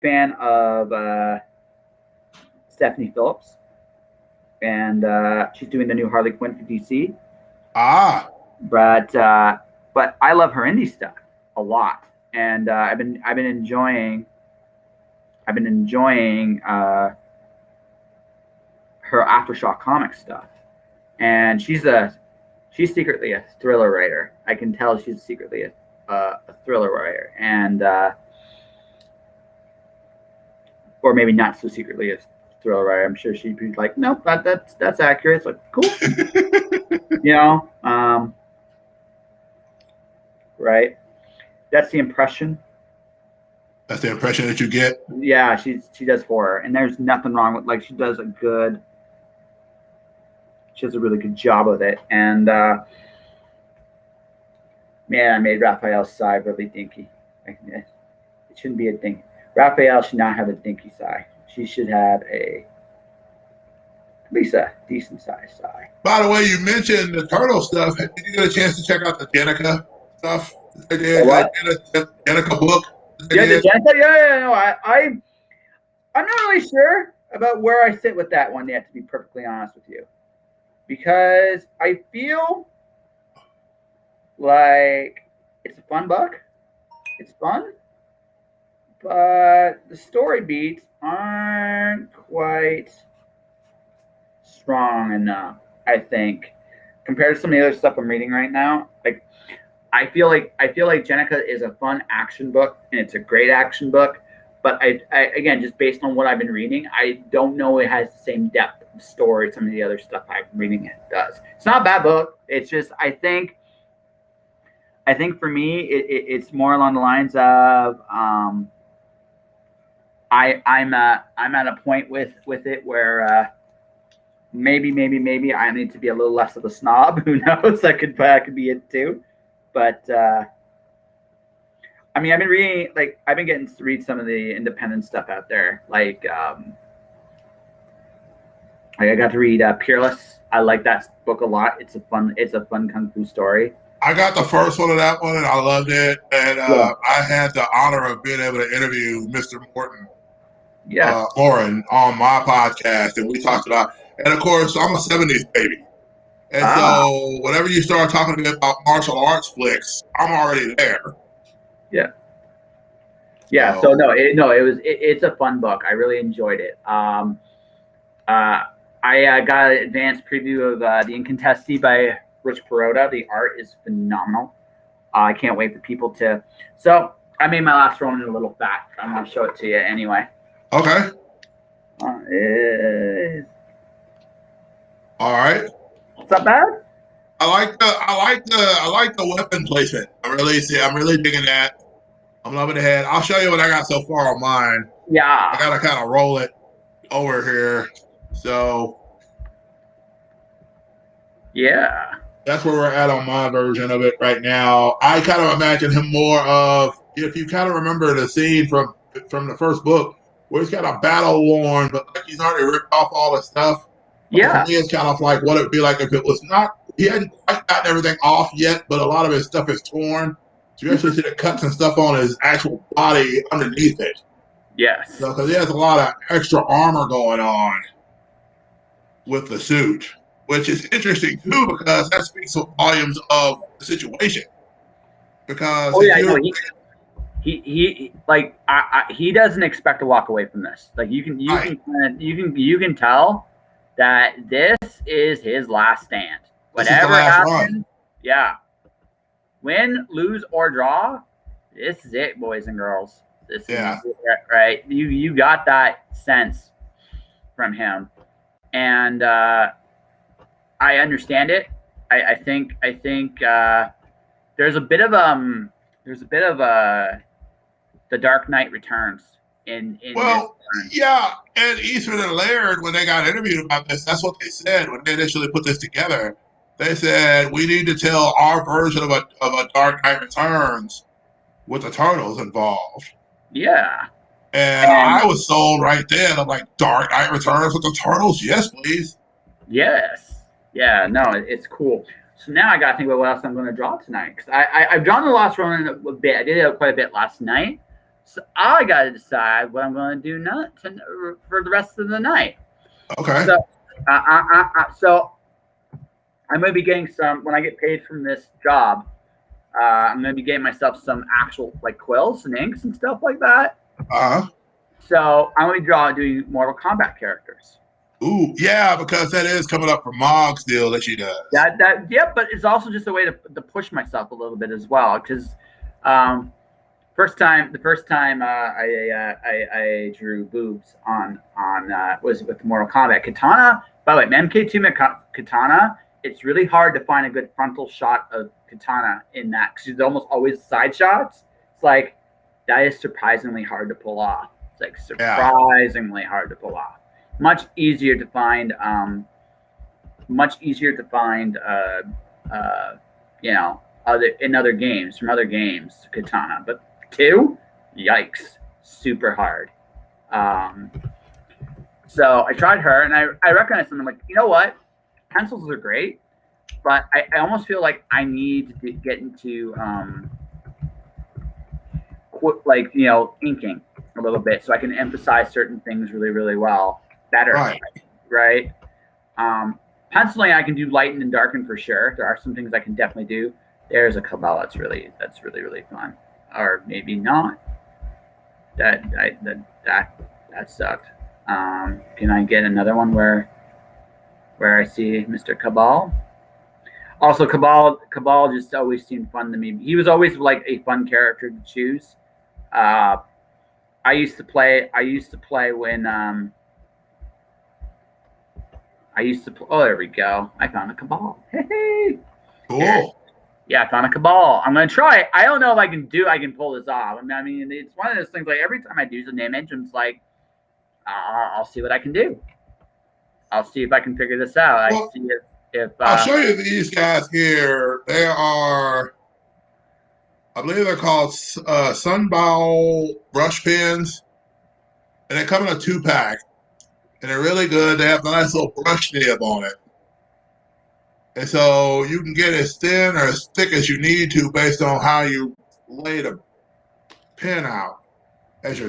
fan of Stephanie Phillips, and she's doing the new Harley Quinn for DC. But I love her indie stuff a lot, and I've been enjoying her Aftershock Comics stuff, and she's secretly a thriller writer. I can tell she's secretly a thriller writer, and or maybe not so secretly a thriller writer. I'm sure she'd be like, nope, that's accurate. It's like, cool. Right. That's the impression. That's the impression that you get. Yeah, she does horror, and there's nothing wrong with, like, she does a really good job of it. And man, I made Raphael's sigh really dinky. It shouldn't be a dinky. Raphael should not have a dinky sigh. She should have at least a decent sized sigh. By the way, you mentioned the turtle stuff. Did you get a chance to check out the Jenica stuff? Jenica book? Yeah, the Jenica? Yeah. No, I'm not really sure about where I sit with that one yet, to be perfectly honest with you. Because I feel like it's a fun book. It's fun. But the story beats aren't quite strong enough, I think, compared to some of the other stuff I'm reading right now. Like, I feel like Jenica is a fun action book, and it's a great action book. But I again, just based on what I've been reading, I don't know it has the same depth of story some of the other stuff I've been reading it does. It's not a bad book. It's just I think for me it's more along the lines of I'm at a point with it where maybe I need to be a little less of a snob. Who knows? That could be it too. But I mean, I've been getting to read some of the independent stuff out there. Like I got to read Peerless. I like that book a lot. It's a fun kung fu story. I got the first one of that one, and I loved it. And I had the honor of being able to interview Mr. Morton. Morin on my podcast, and we talked about. And of course, I'm a '70s baby. And so whenever you start talking to me about martial arts flicks, I'm already there. Yeah. So it's a fun book. I really enjoyed it. I got an advanced preview of The Incontesti by Rich Perota. The art is phenomenal. I can't wait for people to. So I made my Last Ronin a little fat. I'm gonna show it to you anyway. Okay. All right. It's not bad. I like the weapon placement. I'm really digging that. I'm loving the head. I'll show you what I got so far on mine. Yeah. I gotta kind of roll it over here. So yeah. That's where we're at on my version of it right now. I kind of imagine him more of, if you kind of remember the scene from the first book where he's kind of battle worn, but like he's already ripped off all the stuff. Yeah. For me, it's kind of like what it would be like if it was not, he hadn't quite gotten everything off yet, but a lot of his stuff is torn. So you actually see the cuts and stuff on his actual body underneath it. Yes. So, because he has a lot of extra armor going on with the suit, which is interesting too, because that speaks volumes of the situation. Because he doesn't expect to walk away from this. Like you can tell that this is his last stand. Whatever happens, win, lose, or draw, this is it, boys and girls. This is it, right? You got that sense from him, and I understand it. I think there's a bit of The Dark Knight Returns in and Eastman and Laird, when they got interviewed about this, that's what they said when they initially put this together. They said, we need to tell our version of a Dark Knight Returns with the Turtles involved. Yeah. And I was sold right then. I'm like, Dark Knight Returns with the Turtles? Yes, please. Yes. Yeah, no, it's cool. So now I got to think about what else I'm going to draw tonight. Because I've drawn the Last Ronin a bit. I did it quite a bit last night. So I got to decide what I'm going to do for the rest of the night. Okay. So I'm going to be getting some, when I get paid from this job, I'm going to be getting myself some actual like quills and inks and stuff like that. So I'm going to be doing Mortal Kombat characters. Ooh, yeah, because that is coming up for Mog's deal that she does. Yeah, but it's also just a way to push myself a little bit as well. Because the first time I drew boobs on was with Mortal Kombat Katana. By the way, MK2 Katana. It's really hard to find a good frontal shot of Katana in that because it's almost always side shots. It's like that is surprisingly hard to pull off. It's like surprisingly hard to pull off. Much easier to find. Other games from other games, Katana. But 2, yikes, super hard. So I tried her, and I recognized something like, you know what? Pencils are great, but I almost feel like I need to get into inking a little bit so I can emphasize certain things really, really well better. Right. Penciling I can do lighten and darken for sure. There are some things I can definitely do. There's a Cabal that's really fun, or maybe not. That sucked. Can I get another one where I see Mr. Cabal? Also, Cabal just always seemed fun to me. He was always like a fun character to choose. I used to play when oh, there we go. I found a Cabal. Hey. Cool. Yeah, I found a Cabal. I'm gonna try it. I don't know if I can pull this off. I mean, it's one of those things. Like every time I do the image, I'm like, I'll see what I can do. I'll see if I can figure this out. Well, I see if I'll show you these guys here. They are, I believe they're called Sunbow brush pens, and they come in a 2-pack, and they're really good. They have a nice little brush nib on it. And so you can get as thin or as thick as you need to based on how you lay the pen out as you're